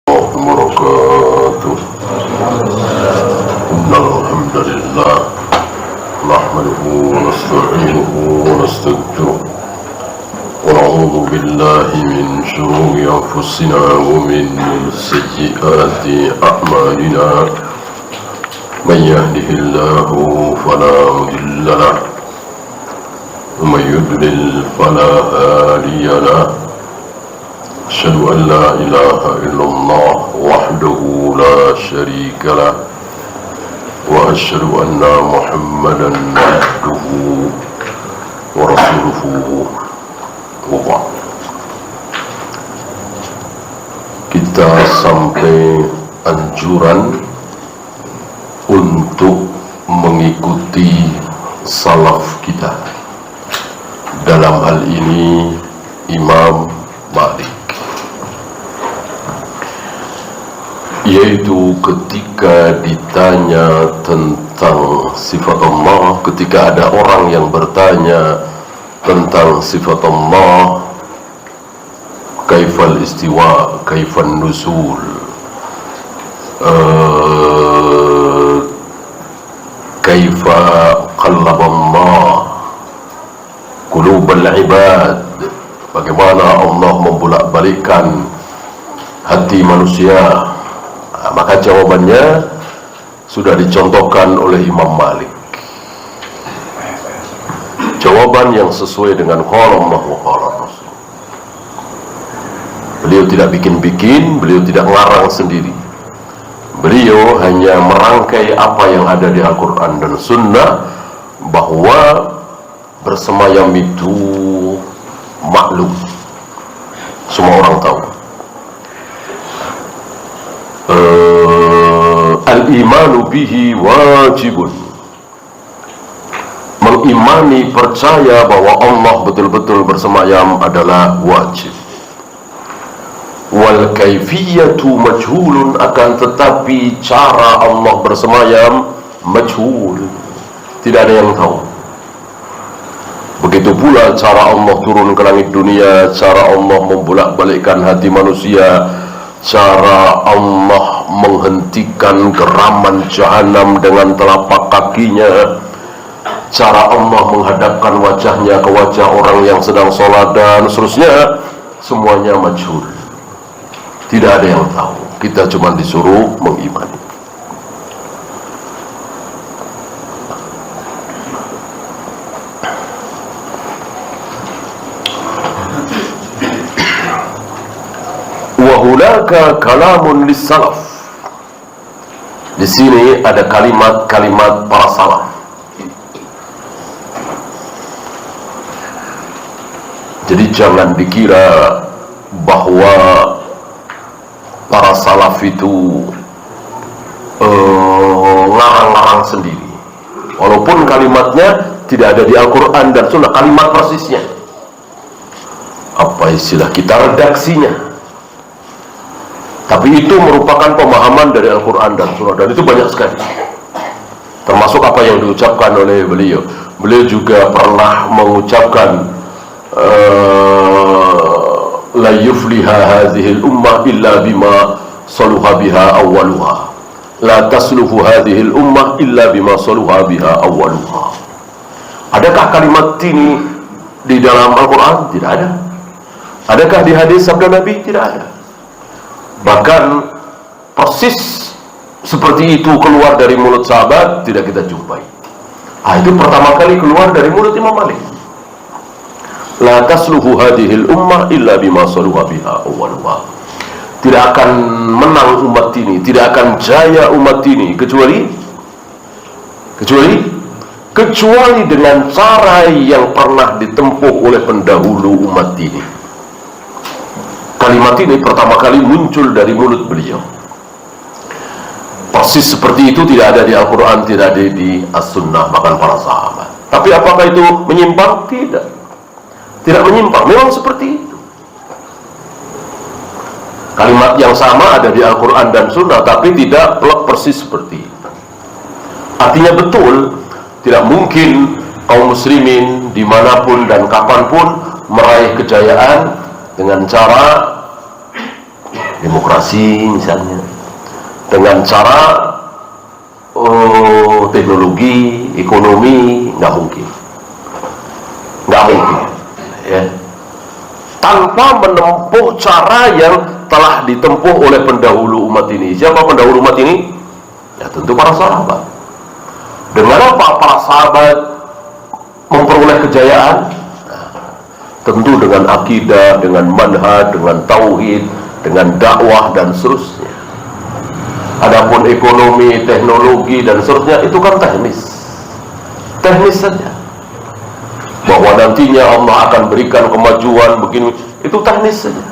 وبركاته. إن الحمد لله نحمده ونستعينه ونستغفره ونعوذ بالله من شرور أنفسنا ومن سيئات أعمالنا. من يهده الله فلا مضل له ومن يضلل فلا هادي له. أشهد أن لا إله إلا الله وحده لا شريك له وأشهد أن محمدا عبده ورسوله وبعد. Kita sampai anjuran untuk mengikuti salaf kita, dalam hal ini Imam Malik, yaitu ketika ditanya tentang sifat Allah, ketika ada orang yang bertanya tentang sifat Allah, kaifal istiwa, kaifan nuzul, kaifa qallaba Allah qulubal ibad, bagaimana Allah membolak-balikkan hati manusia. Maka jawabannya sudah dicontohkan oleh Imam Malik. Jawaban yang sesuai dengan qala Allah wa qala Rasul. Beliau tidak bikin-bikin, beliau tidak ngarang sendiri. Beliau hanya merangkai apa yang ada di Al-Quran dan Sunnah, bahwa bersemayam itu maklum, semua orang tahu. Al-imanu bihi wajibun, mengimani, percaya bahwa Allah betul-betul bersemayam adalah wajib. Wal kaifiyatu majhulun, akan tetapi cara Allah bersemayam majhul, tidak ada yang tahu. Begitu pula cara Allah turun ke langit dunia, cara Allah membolak-balikkan hati manusia, cara Allah menghentikan geraman jahanam dengan telapak kakinya, cara Allah menghadapkan wajahnya ke wajah orang yang sedang sholat, dan seterusnya, semuanya majhul. Tidak ada yang tahu. Kita cuma disuruh mengimani. Wahulaka kalamun lissalaf. Di sini ada kalimat-kalimat para salaf. Jadi jangan dikira bahwa para salaf itu ngarang-ngarang sendiri, walaupun kalimatnya tidak ada di Al-Quran dan Sunnah, kalimat persisnya. Apa istilah kita, redaksinya. Tapi itu merupakan pemahaman dari Al-Quran dan Sunnah, dan itu banyak sekali. Termasuk apa yang diucapkan oleh beliau. Beliau juga pernah mengucapkan la yufliha hadhil ummah illa bima saluha biha awwaluha, la tasluhu hadhil ummah illa bima saluha biha awwaluha. Adakah kalimat ini di dalam Al-Quran? Tidak ada. Adakah di hadis sabda Nabi? Tidak ada. Bahkan persis seperti itu keluar dari mulut sahabat tidak kita jumpai. Itu pertama kali keluar dari mulut Imam Malik. La tasluhu hadhil ummah illa bima saluha biha awwaluha. Tidak akan menang umat ini, tidak akan jaya umat ini kecuali dengan cara yang pernah ditempuh oleh pendahulu umat ini. Kalimat ini pertama kali muncul dari mulut beliau. Persis seperti itu tidak ada di Al-Quran, tidak ada di As-Sunnah, bahkan para sahabat. Tapi apakah itu menyimpang? Tidak menyimpang, memang seperti itu. Kalimat yang sama ada di Al-Quran dan Sunnah, tapi tidak persis seperti itu. Artinya betul, tidak mungkin kaum muslimin dimanapun dan kapanpun meraih kejayaan dengan cara demokrasi misalnya, dengan cara teknologi, ekonomi, nggak mungkin ya, tanpa menempuh cara yang telah ditempuh oleh pendahulu umat ini. Siapa pendahulu umat ini? Ya tentu para sahabat. Dengan apa para sahabat memperoleh kejayaan? Tentu dengan akidah, dengan manhaj, dengan tauhid, dengan dakwah dan seterusnya. Adapun ekonomi, teknologi dan seterusnya itu kan teknis saja. Bahwa nantinya Allah akan berikan kemajuan begini, itu teknis saja.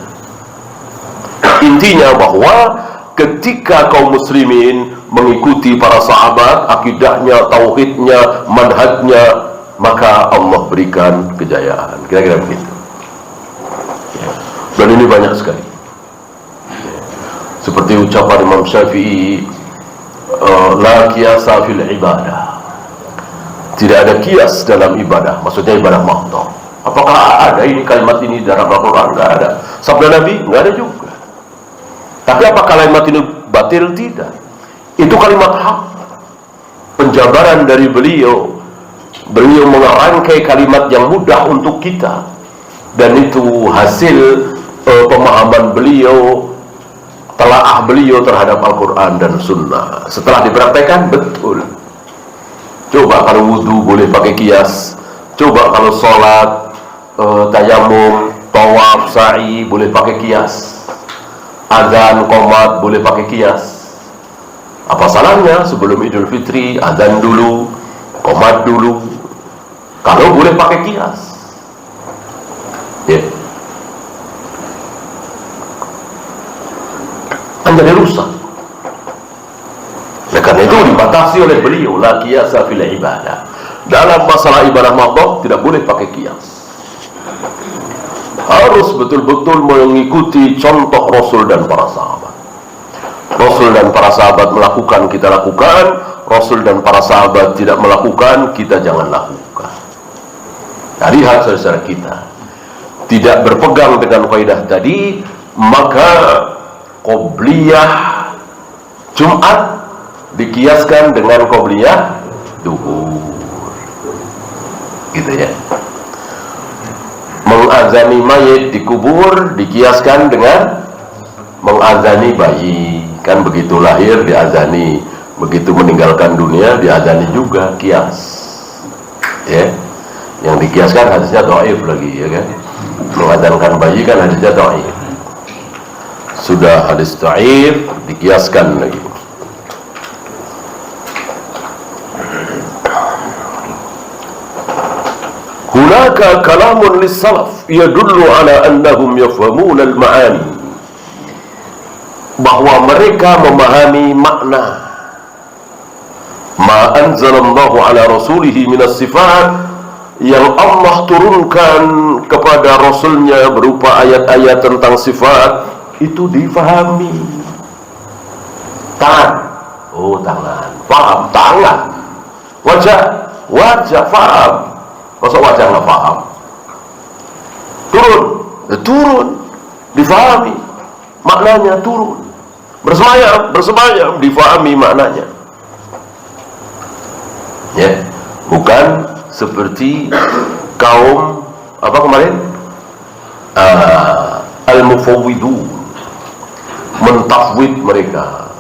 Intinya bahwa ketika kaum muslimin mengikuti para sahabat, akidahnya, tauhidnya, manhajnya, maka Allah berikan kejayaan. Kira-kira begitu. Dan ini banyak sekali. Seperti ucapan Imam Syafi'i, la qiyasa fil ibadah. Tidak ada kias dalam ibadah, maksudnya ibadah mahdoh. Apakah ada ini kalimat ini dalam Al-Quran? Tidak ada. Sabda Nabi? Tidak ada juga. Tapi apakah kalimat ini batil? Tidak. Itu kalimat hak. Penjabaran dari beliau. Beliau mengerangkai kalimat yang mudah untuk kita. Dan itu hasil pemahaman beliau, telaah beliau terhadap Al-Quran dan Sunnah. Setelah dipraktekkan, betul. Coba kalau wudhu boleh pakai kias. Coba kalau sholat, tayamum, tawaf, sa'i boleh pakai kias. Azan, qomat boleh pakai kias. Apa salahnya sebelum Idul Fitri azan dulu, qomat dulu, kalau boleh pakai kias? Ya. Kan jadi rusak. Karena itu dibatasi oleh beliau, la qiyasa fil ibadah. Dalam masalah ibadah mahdoh tidak boleh pakai kias. Harus betul-betul mengikuti contoh Rasul dan para sahabat. Rasul dan para sahabat melakukan, kita lakukan. Rasul dan para sahabat tidak melakukan, kita jangan lakukan. Nah, lihat saudara kita tidak berpegang dengan kaidah tadi, maka qobliyah Jumat dikiaskan dengan qobliyah duhur, gitu ya. Mengazani mayit di kubur dikiaskan dengan mengazani bayi, kan begitu lahir diazani, begitu meninggalkan dunia diazani juga, kias ya. Yang dikiaskan hadisnya dhaif lagi, ya kan. Mengazankan bayi kan hadisnya dhaif, sudah hadis dhaif dikiaskan lagi. Hunaka kalamun lis-salaf yadullu ala annahum yafhamuna al-ma'ani, bahwa mereka memahami makna ma anzalallahu ala rasulihi minas sifat, yang Allah turunkan kepada Rasulnya berupa ayat-ayat tentang sifat, itu difahami. Tangan, oh tangan, paham, tangan. Wajah, wajah, paham. Masa wajah nggak paham? Turun, turun, difahami maknanya, turun. Bersemayam, bersemayam, difahami maknanya. Ya, bukan seperti kaum apa kemarin? Al-mufawwidun, mentafwid mereka.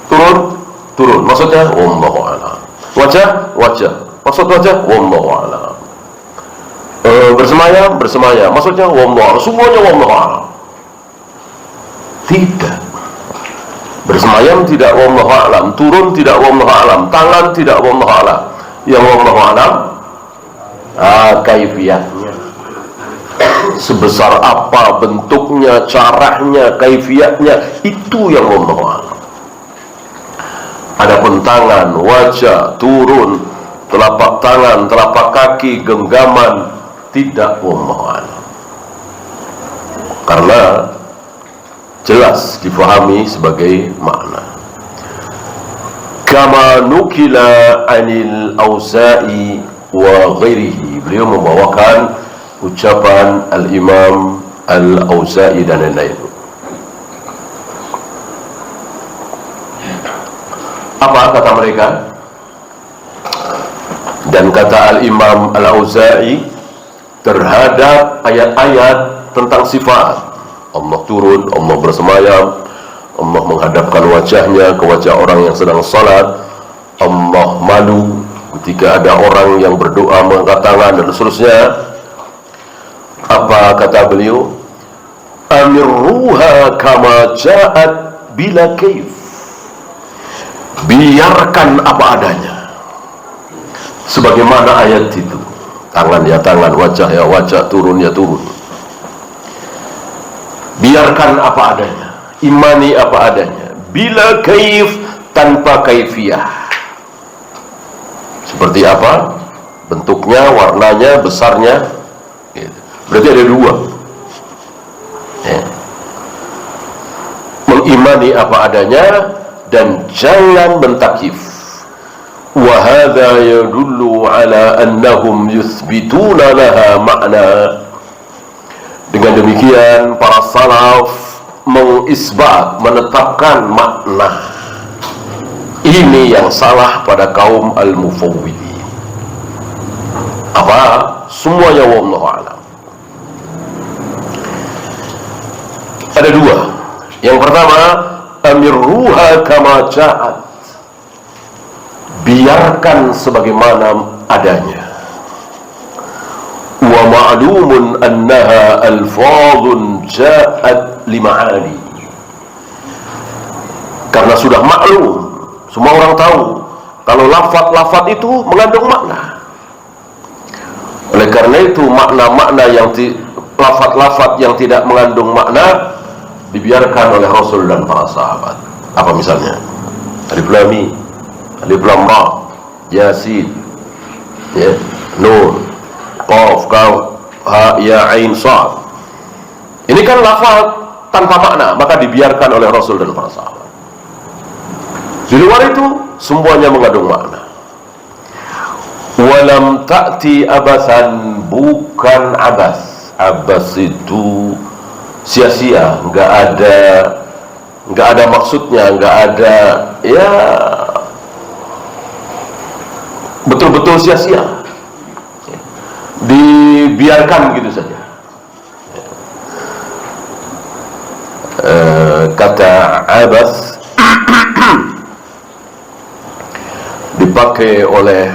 Turun, turun. Maksudnya wallahu a'lam. Wajah, wajah. Maksud wajah wallahu a'lam. Bersemayam, bersemayam. Maksudnya wallahu a'lam. Semuanya wallahu a'lam. Tidak. Bersemayam tidak wallahu a'lam, turun tidak wallahu a'lam, tangan tidak wallahu a'lam. Yang wallahu a'lam kaifiyatnya. Sebesar apa bentuknya, caranya, kaifiyatnya, itu yang wallahu a'lam. Adapun tangan, wajah, turun, telapak tangan, telapak kaki, genggaman, tidak wallahu a'lam. Karena jelas difahami sebagai makna. Kama nukila anil Auza'i wa ghairihi, beliau membawakan ucapan Al-Imam Al-Auza'i dan lain-lain. Apa kata mereka? Dan kata Al-Imam Al-Auza'i terhadap ayat-ayat tentang sifat Allah turun, Allah bersemayam, Allah menghadapkan wajahnya ke wajah orang yang sedang salat, Allah malu ketika ada orang yang berdoa mengangkat tangan dan seterusnya. Apa kata beliau? Amirruha kama ja'at bila kaif. Biarkan apa adanya sebagaimana ayat itu. Tangan ya tangan, wajah ya wajah, turun ya turun. Biarkan apa adanya, imani apa adanya, bila kaif, tanpa kaifiyah. Seperti apa bentuknya, warnanya, besarnya, gitu. Berarti ada dua ya. Mengimani apa adanya dan jangan mentakif. Wa hadza yadullu ala annahum yuthbituna laha ma'na. Dengan demikian para salaf mengisbat, menetapkan makna. Ini yang salah pada kaum al-mufawwidin. Apa? Semuanya wallahu a'lam. Ada dua. Yang pertama, amirruha kama ja'at. Biarkan sebagaimana adanya. Wa ma'lumun annaha alfadhun ja'at lima'ani. Karena sudah maklum, semua orang tahu kalau lafaz-lafaz itu mengandung makna. Oleh karena itu makna-makna yang lafaz-lafaz yang tidak mengandung makna dibiarkan oleh Rasul dan para sahabat. Apa misalnya? Alif Lam Mim, Alif Lam Ra, Yasin, ya, Nun, Qaf, Kaf, Ha, Ya, Ain, Shad. Ini kan lafaz tanpa makna, maka dibiarkan oleh Rasul dan para sahabat. Di luar itu semuanya mengandung makna. Walam ta'ti abasan, bukan abas. Abas itu sia-sia, nggak ada maksudnya, nggak ada, ya betul-betul sia-sia, dibiarkan begitu saja. Kata abas dipakai oleh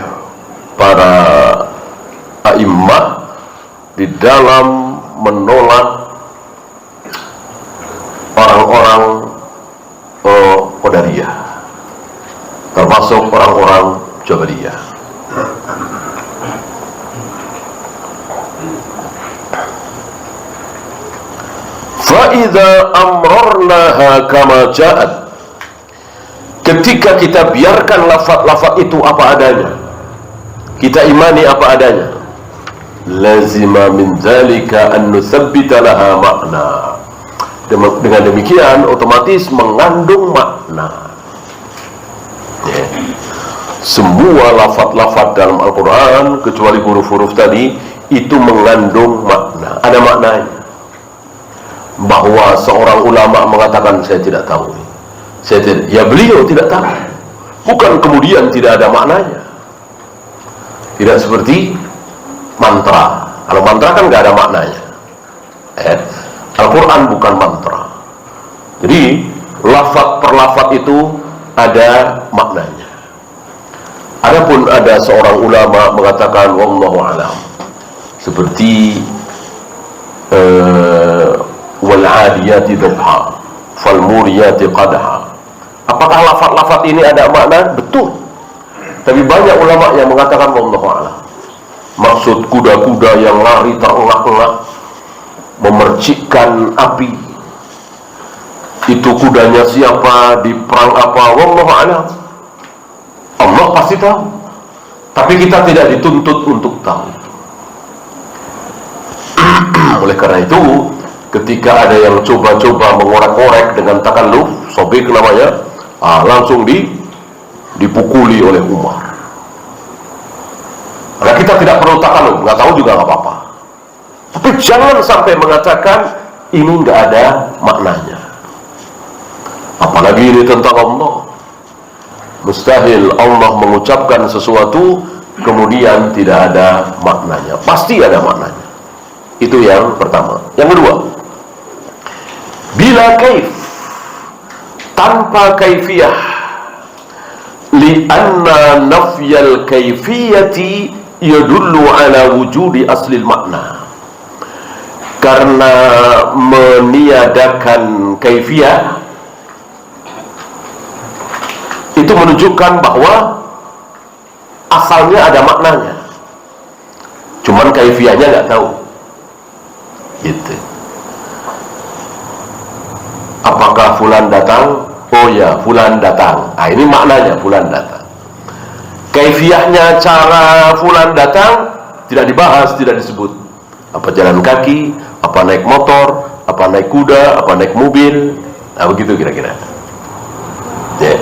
para a'immah di dalam menolak orang-orang Qadariyah, termasuk orang-orang Jabariyah. Fa'idha amrarnaha kama ja'at. Ketika kita biarkan lafaz-lafaz itu apa adanya, kita imani apa adanya, lazima min dzalika an nutsabbita laha makna. Dengan demikian otomatis mengandung makna ya. Semua lafaz-lafaz dalam Al-Quran kecuali huruf-huruf tadi itu mengandung makna, ada maknanya. Bahwa seorang ulama mengatakan saya tidak tahu, ya beliau tidak tahu, bukan kemudian tidak ada maknanya. Tidak seperti mantra. Kalau mantra kan nggak ada maknanya. Al-Quran bukan mantra. Jadi lafaz per lafaz itu ada maknanya. Adapun ada seorang ulama mengatakan wallahu a'lam, seperti wal 'adiyati dhabha fal muriyati qadha. Apakah lafaz-lafaz ini ada makna? Betul. Tapi banyak ulama yang mengatakan wallahu a'lam, maksud kuda-kuda yang lari terengah-engah memercikkan api, itu kudanya siapa, di perang apa, wallahu a'lam. Allah pasti tahu, tapi kita tidak dituntut untuk tahu. Oleh karena itu ketika ada yang coba-coba mengorek-orek dengan takalluf, sobek namanya, langsung dipukuli oleh Umar. Karena kita tidak perlu takalluf, nggak tahu juga nggak apa-apa. Tapi jangan sampai mengatakan ini nggak ada maknanya. Apalagi ini tentang Allah. Mustahil Allah mengucapkan sesuatu kemudian tidak ada maknanya. Pasti ada maknanya. Itu yang pertama. Yang kedua, bila kaif, tanpa kaifiyah. Lianna nafyal kaifiyati yadullu ala wujudi aslil makna. Karena meniadakan kaifiyah itu menunjukkan bahwa asalnya ada maknanya, cuman kaifiyahnya nggak tahu. Gitu. Apakah fulan datang? Oh ya, fulan datang. Ah, ini maknanya fulan datang. Kaifiyahnya, cara fulan datang tidak dibahas, tidak disebut. Apa jalan kaki, apa naik motor, apa naik kuda, apa naik mobil. Nah, begitu kira-kira. Ya.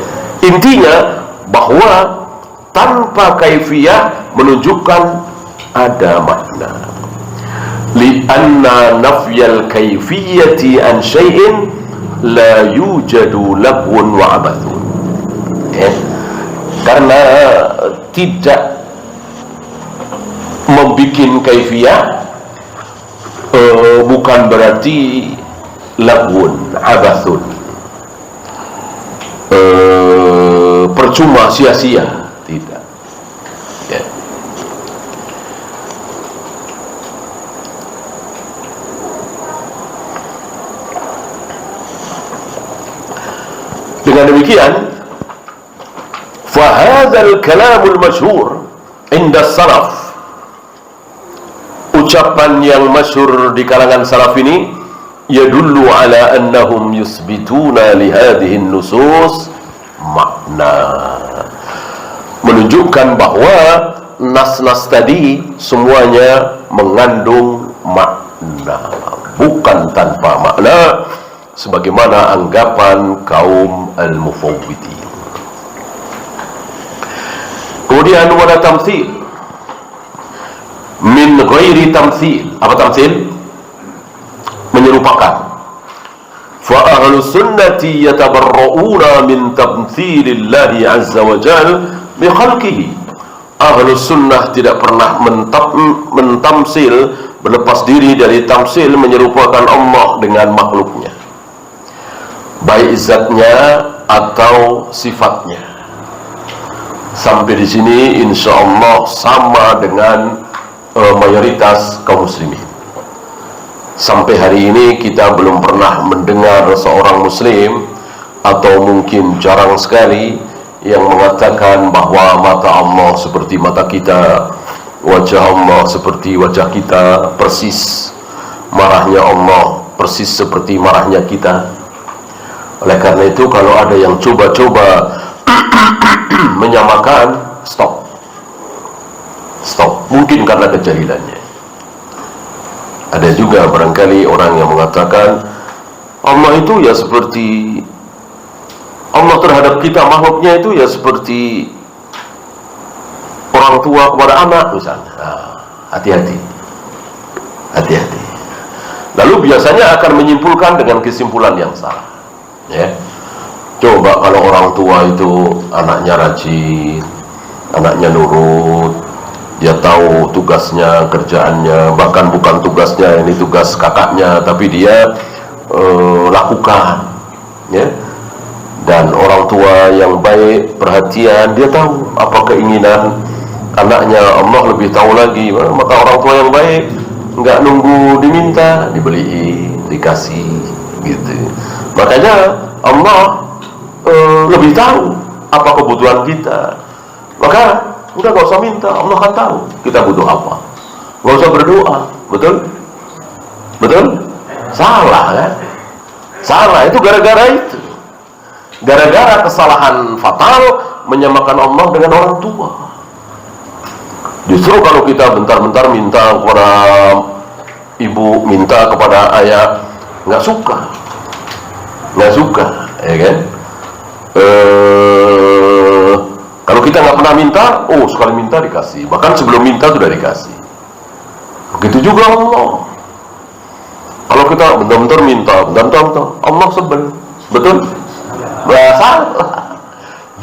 Intinya bahwa tanpa kaifiyah menunjukkan ada makna. Lianna nafyal kaifiyati an syai'in la yujadu lagwun wa abathun. Karena tidak membikin kaifiyah bukan berarti lagwun, abathun, percuma, sia-sia, tidak. Ya. Dengan demikian, fahadzal kalamul masyhur inda salaf, ucapan yang masyhur di kalangan salaf ini, yadullu ala annahum yusbituna li hadhihi nusus makna, menunjukkan bahwa nas-nas tadi semuanya mengandung makna, bukan tanpa makna sebagaimana anggapan kaum al-mufawwidin. Kemudian wala tamthil min ghairi tamthil. Apa tamthil? Menyerupakan. Fa ahlus sunnati yatabarra'una min tamthilillahi azza wa jal bi khalqihi. Ahlus sunnah tidak pernah mentamsil, berlepas diri dari tamsil, menyerupakan Allah dengan makhluknya, baik zatnya atau sifatnya. Sampai di sini insya Allah sama dengan mayoritas kaum muslimin. Sampai hari ini kita belum pernah mendengar seorang muslim, atau mungkin jarang sekali, yang mengatakan bahwa mata Allah seperti mata kita, wajah Allah seperti wajah kita, persis marahnya Allah persis seperti marahnya kita. Oleh karena itu, kalau ada yang coba-coba menyamakan, stop. Mungkin karena kejahilannya. Ada juga barangkali orang yang mengatakan Allah itu ya seperti, Allah terhadap kita makhluknya itu ya seperti orang tua kepada anak misalnya. Hati-hati. Lalu biasanya akan menyimpulkan dengan kesimpulan yang salah. Ya. Coba kalau orang tua itu anaknya rajin, anaknya nurut, dia tahu tugasnya, kerjaannya, bahkan bukan tugasnya, ini tugas kakaknya, tapi dia lakukan, ya. Dan orang tua yang baik, perhatian, dia tahu apa keinginan anaknya, Allah lebih tahu lagi. Maka orang tua yang baik nggak nunggu diminta, dibeliin, dikasih, gitu. Makanya Allah lebih tahu apa kebutuhan kita. Maka udah gak usah minta, Allah kan tahu kita butuh apa. Gak usah berdoa, betul? Salah kan? Salah, itu gara-gara itu. Gara-gara kesalahan fatal menyamakan Allah dengan orang tua. Justru kalau kita bentar-bentar minta kepada ibu, minta kepada ayah, nggak suka, ya kan? Kalau kita nggak pernah minta, sekali minta dikasih, bahkan sebelum minta sudah dikasih. Begitu juga Allah. Kalau kita bentar-bentar minta, bentar-bentar Allah sebel, betul? Salah.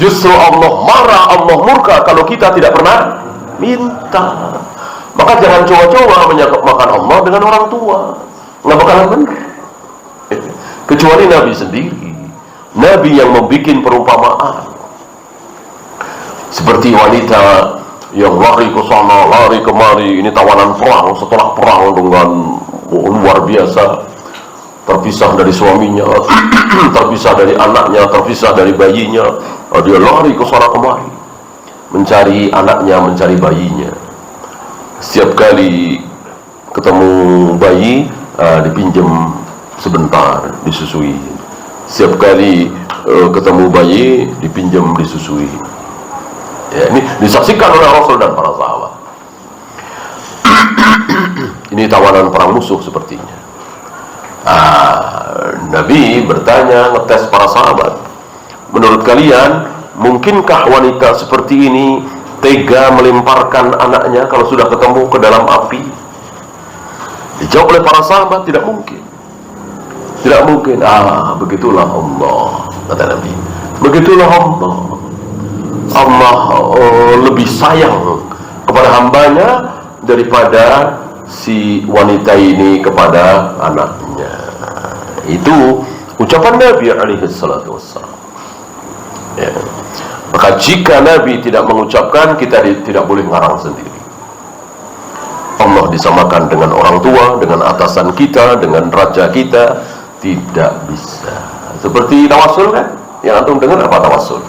Justru Allah marah, Allah murka kalau kita tidak pernah minta. Maka jangan coba-coba menyamakan Allah dengan orang tua, nggak bakalan benar. Kecuali Nabi sendiri, Nabi yang membuat perumpamaan seperti wanita yang lari ke sana, lari kemari. Ini tawanan perang, setelah perang dengan luar biasa, terpisah dari suaminya, terpisah dari anaknya, terpisah dari bayinya. Dia lari ke sana kemari, mencari anaknya, mencari bayinya. Setiap kali ketemu bayi, dipinjam sebentar, disusui. Setiap kali ketemu bayi, dipinjam, disusui. Ya, ini disaksikan oleh Rasul dan para sahabat. Ini tawanan perang musuh sepertinya. Nabi bertanya, ngetes para sahabat, menurut kalian, mungkinkah wanita seperti ini tega melemparkan anaknya kalau sudah ketemu ke dalam api? Dijawab oleh para sahabat, tidak mungkin. Tidak mungkin. Begitulah Allah, kata Nabi. Begitulah Allah. Allah lebih sayang kepada hambanya daripada si wanita ini kepada anaknya. Itu ucapan Nabi alaihi salatu wassalam. Ya. Maka jika Nabi tidak mengucapkan, kita tidak boleh ngarang sendiri. Allah disamakan dengan orang tua, dengan atasan kita, dengan raja kita, tidak bisa. Seperti tawasul kan? Yang antum dengar apa tawasul?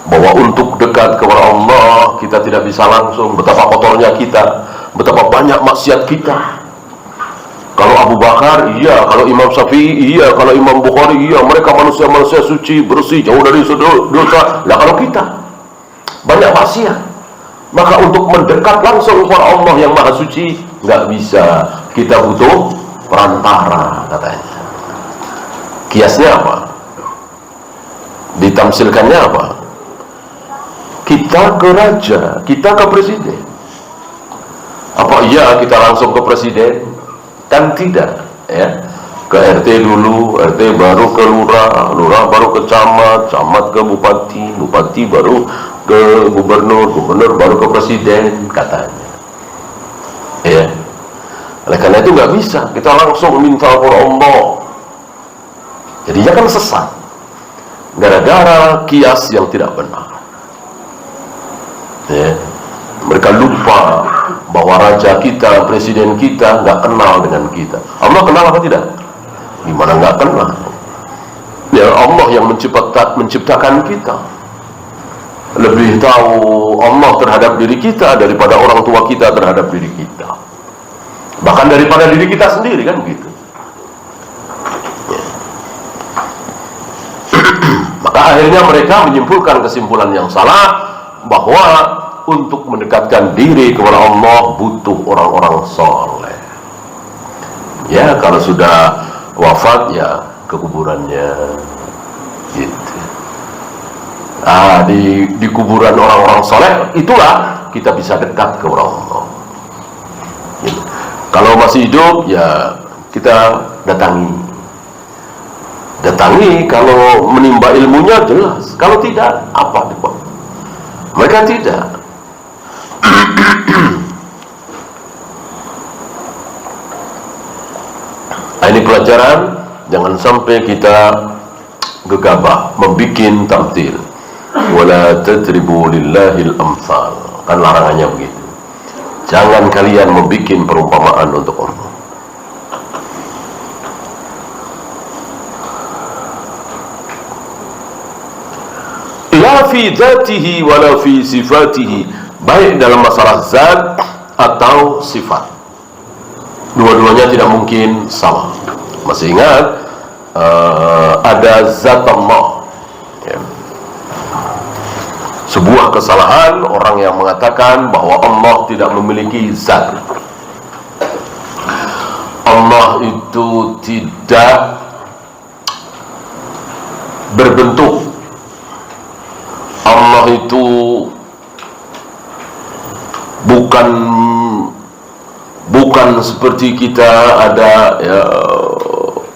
Bahwa untuk dekat kepada Allah kita tidak bisa langsung. Betapa kotornya kita, betapa banyak maksiat kita. Kalau Abu Bakar, iya. Kalau Imam Syafi'i, iya. Kalau Imam Bukhari, iya. Mereka manusia-manusia suci, bersih, jauh dari dosa. Nah, kalau kita banyak maksiat, maka untuk mendekat langsung kepada Allah yang Maha Suci nggak bisa. Kita butuh perantara, katanya. Kiasnya apa? Ditamsilkannya apa? Kita ke raja, kita ke presiden. Apa iya kita langsung ke presiden? Kan tidak, ya. Ke RT dulu, RT baru ke lurah, lurah baru ke camat, camat ke bupati, bupati baru ke gubernur, gubernur baru ke presiden, katanya. Ya. Oleh karena itu nggak bisa kita langsung minta kepada Allah. Jadinya kan sesat, gara-gara kias yang tidak benar. Ya. Mereka lupa bahwa raja kita, presiden kita nggak kenal dengan kita. Allah kenal apa tidak? Gimana nggak kenal? Ya, Allah yang menciptakan kita. Lebih tahu Allah terhadap diri kita daripada orang tua kita terhadap diri kita. Bahkan daripada diri kita sendiri, kan begitu. Ya. Maka akhirnya mereka menyimpulkan kesimpulan yang salah, bahwa untuk mendekatkan diri kepada Allah butuh orang-orang soleh. Ya, kalau sudah wafat ya ke kuburannya, gitu. Di kuburan orang-orang soleh itulah kita bisa dekat kepada Allah. Gitu. Kalau masih hidup ya kita datangi. Kalau menimba ilmunya jelas. Kalau tidak, apa? Mereka tidak. Ini pelajaran, jangan sampai kita gegabah membikin tamthil. Wala tadribu lillahil amsal. Kan larangannya begitu. Jangan kalian membikin perumpamaan untuk Allah. La fi dzatihi wala fi sifatihi, baik dalam masalah zat atau sifat, dua-duanya tidak mungkin sama. Masih ingat ada zat Allah, ya. Sebuah kesalahan orang yang mengatakan bahwa Allah tidak memiliki zat. Allah itu tidak berbentuk. Allah itu bukan seperti kita ada, ya,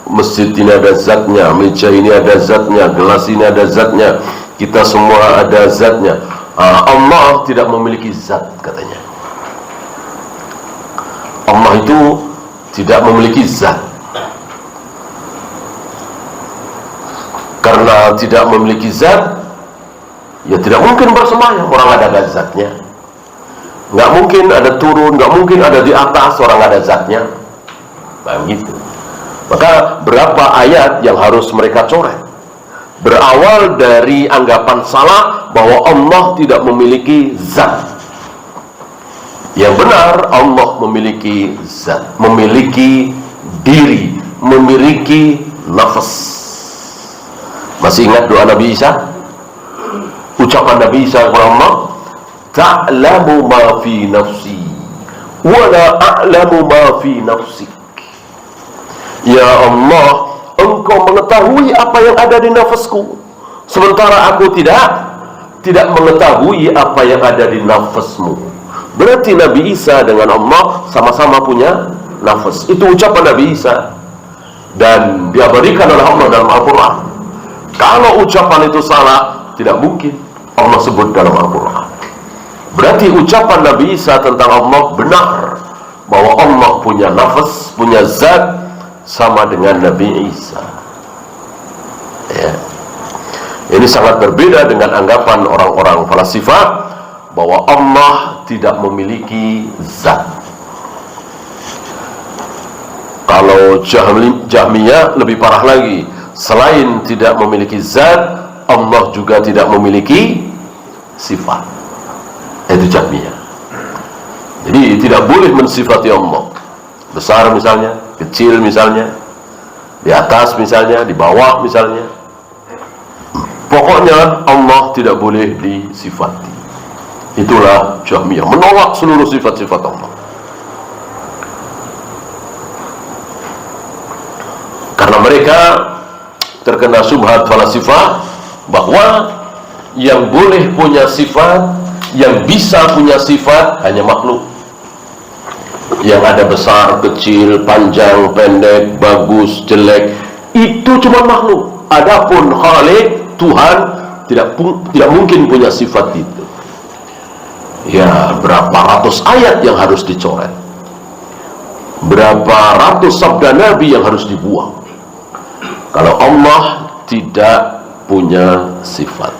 masjid ini ada zatnya, meja ini ada zatnya, gelas ini ada zatnya, Kita semua ada zatnya. Allah tidak memiliki zat, katanya. Allah itu tidak memiliki zat. Karena tidak memiliki zat, ya tidak mungkin bersemayam orang ada zatnya. Nggak mungkin ada turun, nggak mungkin ada di atas orang ada zatnya. Begitu. Maka berapa ayat yang harus mereka coret? Berawal dari anggapan salah bahwa Allah tidak memiliki zat. Yang benar, Allah memiliki zat, memiliki diri, memiliki nafas. Masih ingat doa Nabi Isa? Ucapan Nabi Isa kepada Allah, ta'lamu ma fi nafsi wa la a'lamu ma fi nafsik. Ya Allah, Engkau mengetahui apa yang ada di nafasku, sementara aku tidak mengetahui apa yang ada di nafasmu. Berarti Nabi Isa dengan Allah sama-sama punya nafas. Itu ucapan Nabi Isa, dan diabadikan oleh Allah dalam Al-Quran. Kalau ucapan itu salah, tidak mungkin Allah sebut dalam Al-Quran. Berarti ucapan Nabi Isa tentang Allah benar, bahwa Allah punya nafas, punya zat, sama dengan Nabi Isa. Ya. Ini sangat berbeda dengan anggapan orang-orang falasifah bahwa Allah tidak memiliki zat. Kalau Jahmiyah lebih parah lagi. Selain tidak memiliki zat, Allah juga tidak memiliki sifat. Itu Jahmiyah. Jadi tidak boleh mensifati Allah. Besar misalnya, kecil misalnya, di atas misalnya, di bawah misalnya. Pokoknya Allah tidak boleh disifati. Itulah Jahmiyah, menolak seluruh sifat-sifat Allah. Karena mereka terkena syubhat falasifah bahwa yang boleh punya sifat, yang bisa punya sifat hanya makhluk. Yang ada besar, kecil, panjang, pendek, bagus, jelek, itu cuma makhluk. Adapun Khalik, Tuhan, tidak mungkin punya sifat itu. Ya, berapa ratus ayat yang harus dicoret, berapa ratus sabda Nabi yang harus dibuang kalau Allah tidak punya sifat.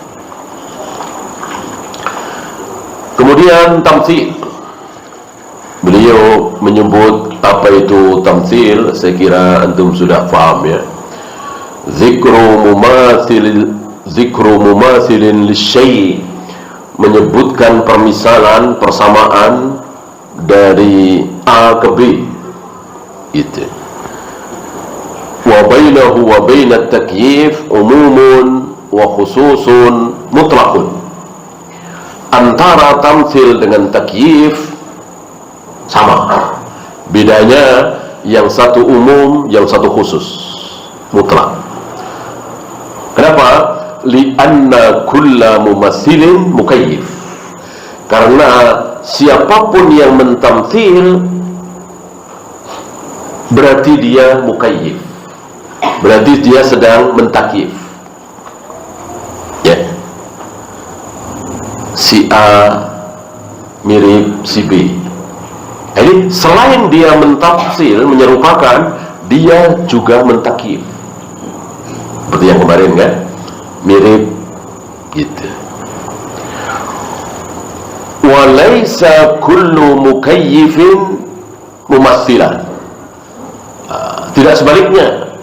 Kemudian tamtsil. Beliau menyebut apa itu tamtsil. Saya kira antum sudah paham, ya. Zikru mumathilin lisyai', menyebutkan permisalan, persamaan dari A ke B, itu. Wa bainahu wa bainat takyif umumun wa khususun mutlaqun. Antara tamtsil dengan takyif sama, bedanya yang satu umum, yang satu khusus, mutlak. Kenapa? Li'anna kulla mumassilin mukayyif. Karena siapapun yang mentamtsil berarti dia mukayyif, berarti dia sedang mentakyif. Ya, si A mirip si B. Jadi selain dia mentafsir, menyerupakan, dia juga mentakyif. Seperti yang kemarin kan, mirip gitu. Walaysa kullu mukayyifin mumassilan. Tidak sebaliknya,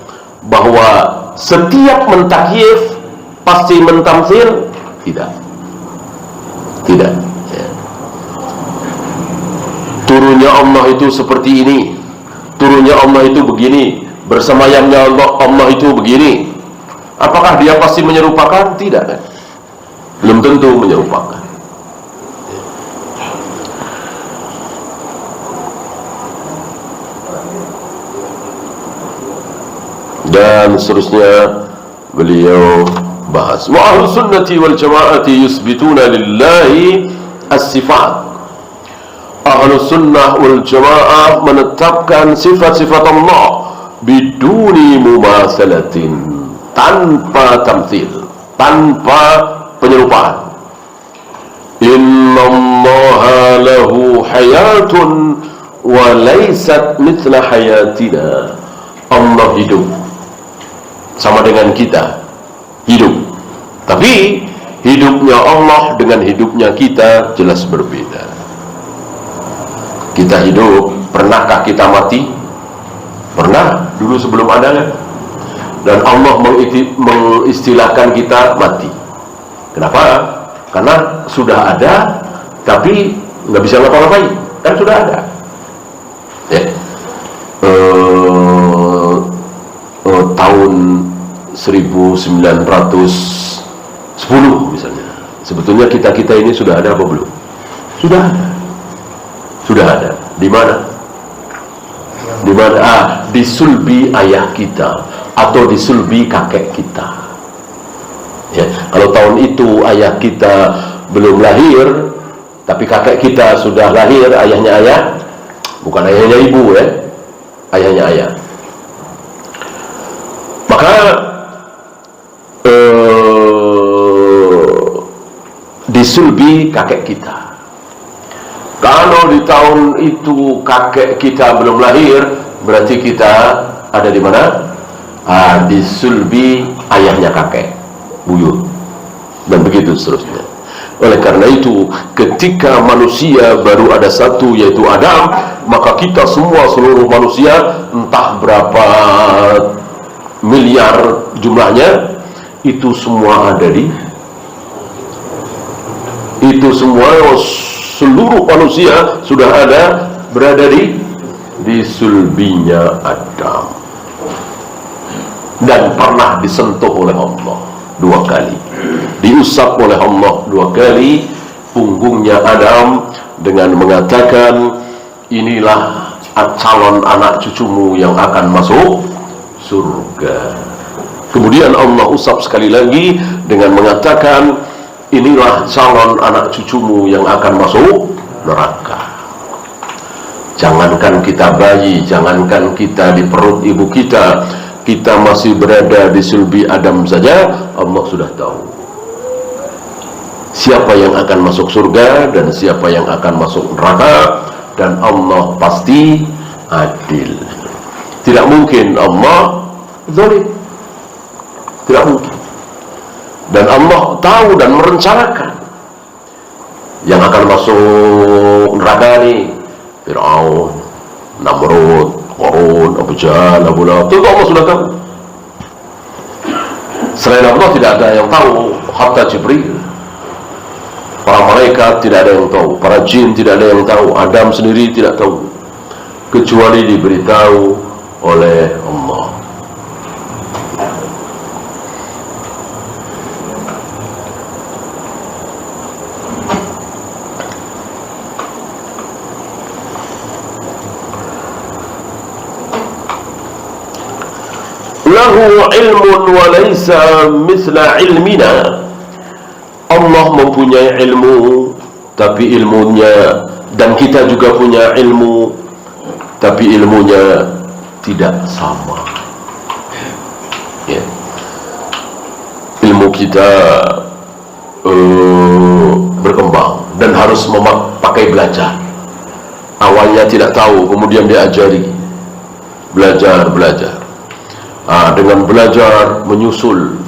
bahwa setiap mentakyif pasti mentamsil, tidak. Turunnya Allah itu seperti ini, turunnya Allah itu begini, bersemayamnya Allah itu begini. Apakah dia pasti menyerupakan? Tidak, kan? Belum tentu menyerupakan. Dan seterusnya beliau bahas, wa ahlus sunnati wal jamaati yusbituna lillahi as-sifat. Ahlus sunnah wal jamaah menetapkan sifat-sifat Allah biduni mumatsalatin, tanpa tamtsil, tanpa penyerupaan. Innallaha lahu hayatun wa laysat mithla hayatina. Allah hidup sama dengan kita hidup, tapi hidupnya Allah dengan hidupnya kita jelas berbeda. Kita hidup, pernahkah kita mati? Pernah, dulu sebelum ada kan? Dan Allah mengistilahkan kita mati. Kenapa? Karena sudah ada, tapi nggak bisa ngapa-ngapain, kan sudah ada. Ya. Tahun 1910 misalnya, sebetulnya kita ini sudah ada apa belum? Sudah ada. Sudah ada. Di mana? Di mana? Di sulbi ayah kita atau di sulbi kakek kita. Ya, kalau tahun itu ayah kita belum lahir, tapi kakek kita sudah lahir, ayahnya ayah, bukan ayahnya ibu ya, ayahnya ayah. Maka di sulbi kakek kita. Kalau di tahun itu kakek kita belum lahir, berarti kita ada di mana? Di sulbi ayahnya kakek, buyut, dan begitu seterusnya. Oleh karena itu, ketika manusia baru ada satu, yaitu Adam, maka kita semua, seluruh manusia, entah berapa miliar jumlahnya, itu semua ada di, itu semua, seluruh manusia sudah ada, berada di sulbinya Adam, dan pernah disentuh oleh Allah 2 kali, diusap oleh Allah 2 kali punggungnya Adam dengan mengatakan, inilah calon anak cucumu yang akan masuk surga. Kemudian Allah usap sekali lagi dengan mengatakan, inilah calon anak cucumu yang akan masuk neraka. Jangankan kita bayi, jangankan kita di perut ibu kita, kita masih berada di sulbi Adam saja, Allah sudah tahu siapa yang akan masuk surga dan siapa yang akan masuk neraka, dan Allah pasti adil. Tidak mungkin Allah zalim, tidak mungkin. Dan Allah tahu dan merencanakan yang akan masuk neraka ini, Fir'aun, Namrud, Qarun, Abu Jahal, Abu Lahab, itu Allah sudah tahu. Selain Allah tidak ada yang tahu, hatta Jibril. Para malaikat tidak ada yang tahu, para jin tidak ada yang tahu, Adam sendiri tidak tahu, kecuali diberitahu oleh Allah. Lahu ilmun wa laysa misla ilmina. Allah mempunyai ilmu, tapi ilmunya, dan kita juga punya ilmu, tapi ilmunya tidak sama. Ya. Ilmu kita berkembang dan harus memakai belajar. Awalnya tidak tahu, kemudian diajari, belajar. Dengan belajar menyusul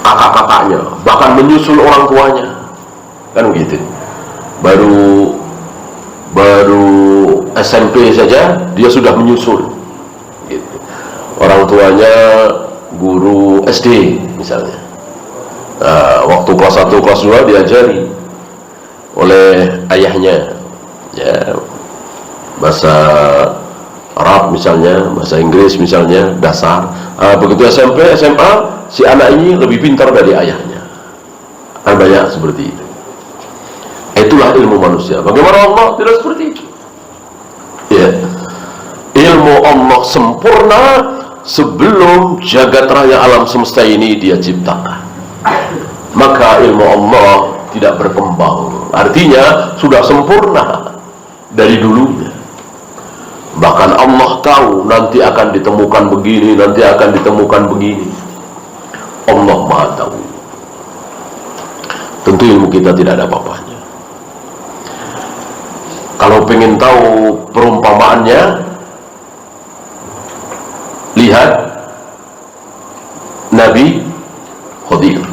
kakak-kakaknya, bahkan menyusul orang tuanya, kan begitu. Baru SMP saja dia sudah menyusul gitu. Orang tuanya guru SD misalnya, waktu kelas 1, kelas 2 diajari oleh ayahnya, ya, bahasa Arab misalnya, bahasa Inggris misalnya, dasar. Begitu SMP, SMA, si anak ini lebih pintar dari ayahnya. Kan banyak seperti itu. Itulah ilmu manusia. Bagaimana Allah? Tidak seperti itu. Ya. Ilmu Allah sempurna sebelum jagat raya alam semesta ini dia ciptakan. Maka ilmu Allah tidak berkembang. Artinya sudah sempurna dari dulunya. Bahkan Allah tahu nanti akan ditemukan begini, nanti akan ditemukan begini. Allah Maha tahu. tentu ilmu kita tidak ada apa-apanya. Kalau pengen tahu perumpamaannya, lihat Nabi Khidir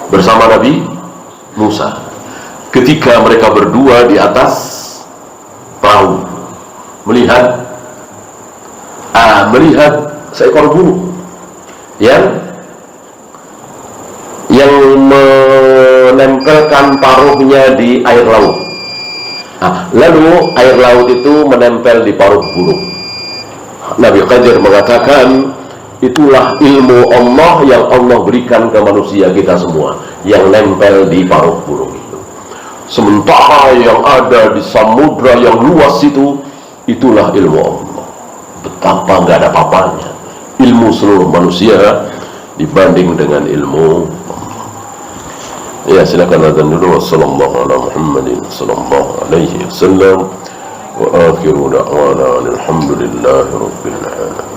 bersama Nabi Musa ketika mereka berdua di atas perahu melihat seekor burung yang menempelkan paruhnya di air laut. Lalu air laut itu menempel di paruh burung. Nabi Khidir mengatakan, itulah ilmu Allah yang Allah berikan ke manusia kita semua, yang nempel di paruh burung itu. Sementara yang ada di samudra yang luas itu, itulah ilmu Allah. Betapa nggak ada apa-apanya ilmu seluruh manusia dibanding dengan ilmu Allah. Ya, silakan adzan dulu. Wassallallahu ala Muhammadin sallallahu alaihi wasallam wa akhiru da'wana alhamdulillahi rabbil alamin.